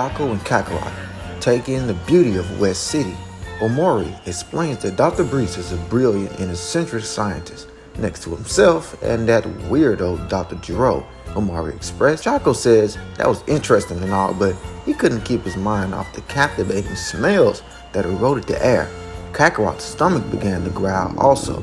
Jaco and Kakarot take in the beauty of West City. Omori explains that Dr. Briefs is a brilliant and eccentric scientist next to himself and that weirdo Dr. Giro, Omori expressed. Jaco says that was interesting and all, but he couldn't keep his mind off the captivating smells that eroded the air. Kakarot's stomach began to growl also.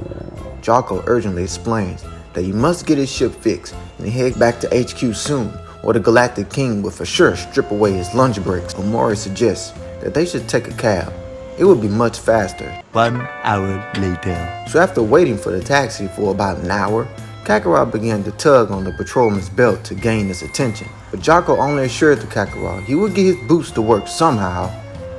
Jaco urgently explains that he must get his ship fixed and head back to HQ soon, or the Galactic King would for sure strip away his lunch breaks. Omori suggests that they should take a cab. It would be much faster. 1 hour later. So after waiting for the taxi for about an hour, Kakarot began to tug on the patrolman's belt to gain his attention. But Jaco only assured the Kakarot he would get his boots to work somehow.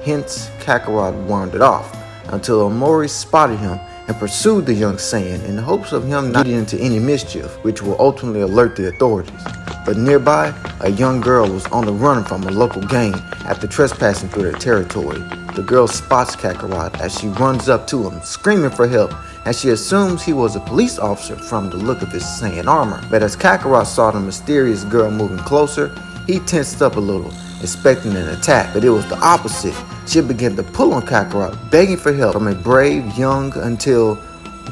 Hence, Kakarot wandered off until Omori spotted him and pursued the young Saiyan in the hopes of him not getting into any mischief, which will ultimately alert the authorities. But nearby, a young girl was on the run from a local gang after trespassing through their territory. The girl spots Kakarot as she runs up to him, screaming for help, as she assumes he was a police officer from the look of his Saiyan armor. But as Kakarot saw the mysterious girl moving closer, he tensed up a little, expecting an attack, but it was the opposite. She began to pull on Kakarot, begging for help from a brave young until...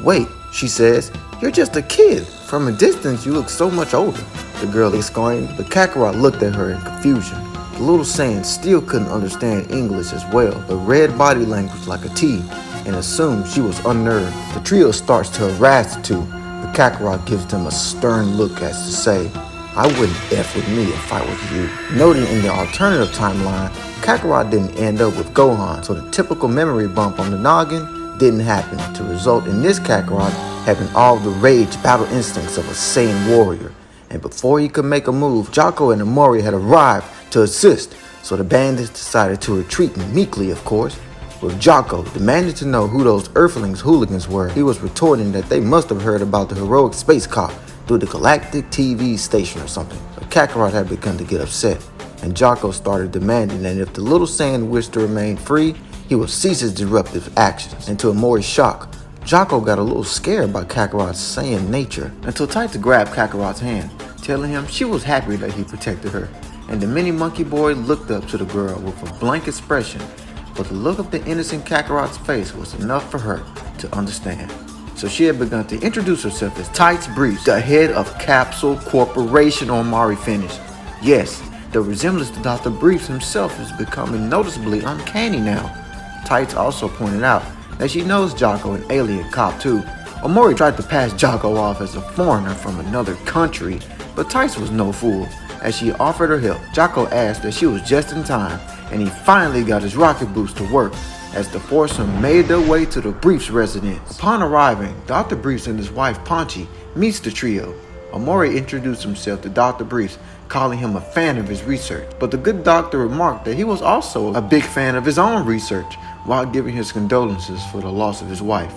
Wait, she says, you're just a kid. From a distance, you look so much older, the girl exclaimed, but Kakarot looked at her in confusion. The little Saiyan still couldn't understand English as well, but read body language like a T and assumed she was unnerved. The trio starts to harass the two, but Kakarot gives them a stern look as to say, I wouldn't F with me if I was you. Noting in the alternative timeline, Kakarot didn't end up with Gohan, so the typical memory bump on the noggin didn't happen, to result in this Kakarot having all the rage battle instincts of a Saiyan warrior. And before he could make a move, Jaco and Omori had arrived to assist, so the bandits decided to retreat meekly, of course. With Jaco demanding to know who those Earthlings hooligans were, he was retorting that they must have heard about the heroic space cop through the Galactic TV station or something. But Kakarot had begun to get upset, and Jaco started demanding that if the little Saiyan wished to remain free, he would cease his disruptive actions. And to Omori's shock, Jaco got a little scared by Kakarot's Saiyan nature, until Tights grabbed Kakarot's hand, telling him she was happy that he protected her. And the mini monkey boy looked up to the girl with a blank expression, but the look of the innocent Kakarot's face was enough for her to understand. So she had begun to introduce herself as Tights Briefs, the head of Capsule Corporation. Omori finished. Yes, the resemblance to Dr. Briefs himself is becoming noticeably uncanny now. Tights also pointed out that she knows Jaco, an alien cop too. Omori tried to pass Jaco off as a foreigner from another country, but Tights was no fool. As she offered her help, Jaco asked that she was just in time, and he finally got his rocket boots to work as the foursome made their way to the Briefs residence. Upon arriving, Dr. Briefs and his wife Ponchi meets the trio. Omori introduced himself to Dr. Briefs, calling him a fan of his research, but the good doctor remarked that he was also a big fan of his own research, while giving his condolences for the loss of his wife,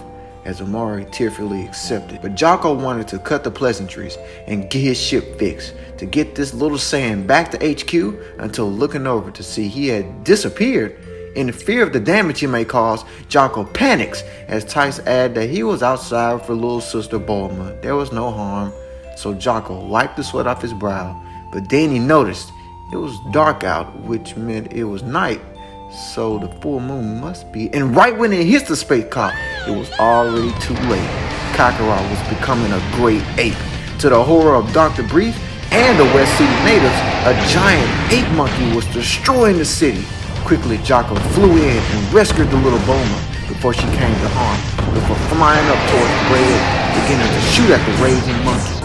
as Omori tearfully accepted. But Jaco wanted to cut the pleasantries and get his ship fixed to get this little Saiyan back to HQ, until looking over to see he had disappeared. In the fear of the damage he may cause, Jaco panics as Tice added that he was outside for little sister Bulma. There was no harm, so Jaco wiped the sweat off his brow, but then he noticed it was dark out, which meant it was night. So the full moon must be, and right when it hits the space cop, it was already too late. Kakarot was becoming a great ape. To the horror of Dr. Brief and the West City natives, a giant ape monkey was destroying the city. Quickly, Jaco flew in and rescued the little Bulma before she came to harm, before flying up towards the great ape, beginning to shoot at the raging monkey.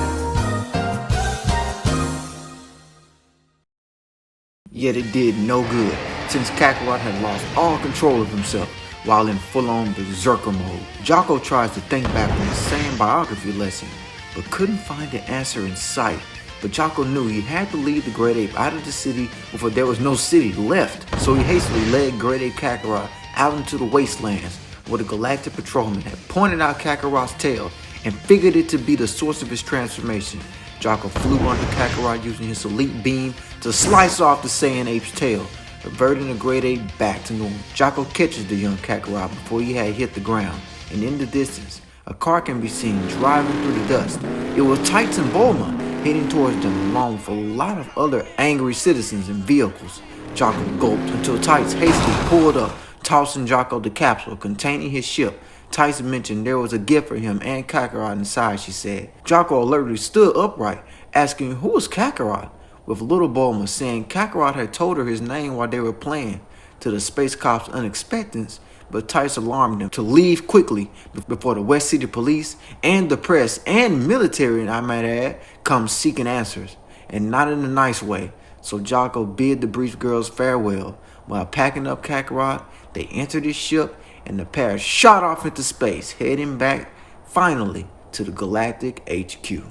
Yet it did no good, since Kakarot had lost all control of himself while in full-on berserker mode. Jaco tries to think back on his same biography lesson, but couldn't find the answer in sight. But Jaco knew he had to leave the Great Ape out of the city before there was no city left. So he hastily led Great Ape Kakarot out into the wastelands, where the Galactic Patrolman had pointed out Kakarot's tail and figured it to be the source of his transformation. Jaco flew under Kakarot using his elite beam to slice off the Saiyan ape's tail, reverting the Great Ape back to normal. Jaco catches the young Kakarot before he had hit the ground, and in the distance, a car can be seen driving through the dust. It was Titan Bulma heading towards them, along with a lot of other angry citizens and vehicles. Jaco gulped until Tights hastily pulled up, tossing Jaco the capsule containing his ship. Tights mentioned there was a gift for him and Kakarot inside, she said. Jaco alertly stood upright, asking who was Kakarot, with Little Bulma saying Kakarot had told her his name while they were playing. To the Space Cop's unexpectance, but Tights alarmed them to leave quickly before the West City police and the press and military, I might add, come seeking answers, and not in a nice way. So Jaco bid the brief girls farewell. While packing up Kakarot, they entered his ship and the pair shot off into space, heading back, finally, to the Galactic HQ.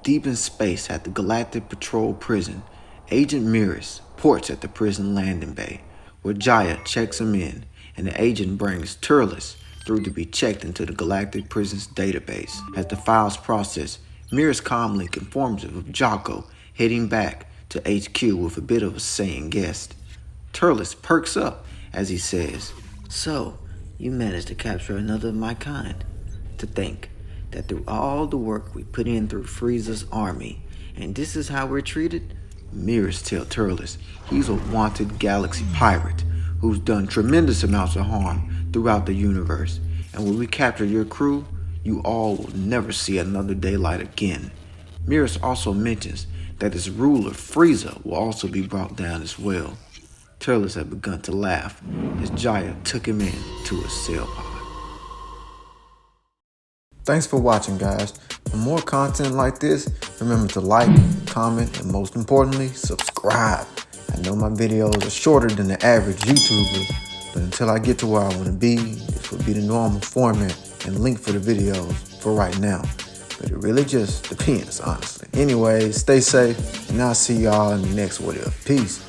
Deep in space at the Galactic Patrol Prison, Agent Miris ports at the prison landing bay, where Jaya checks him in, and the agent brings Turles through to be checked into the Galactic Prison's database. As the files process, Miris calmly informs him of Jaco heading back to HQ with a bit of a saying guest. Turles perks up as he says, "So, you managed to capture another of my kind. To think that through all the work we put in through Frieza's army, and this is how we're treated?" Miris tells Turles he's a wanted galaxy pirate who's done tremendous amounts of harm throughout the universe, and when we capture your crew, you all will never see another daylight again. Miris also mentions that his ruler, Frieza, will also be brought down as well. Turles had begun to laugh as Jaya took him in to his cell pod. Thanks for watching, guys. For more content like this, remember to like, comment, and most importantly, subscribe. I know my videos are shorter than the average YouTuber, but until I get to where I want to be, this will be the normal format and link for the videos for right now. But it really just depends, honestly. Anyways, stay safe, and I'll see y'all in the next What If. Peace.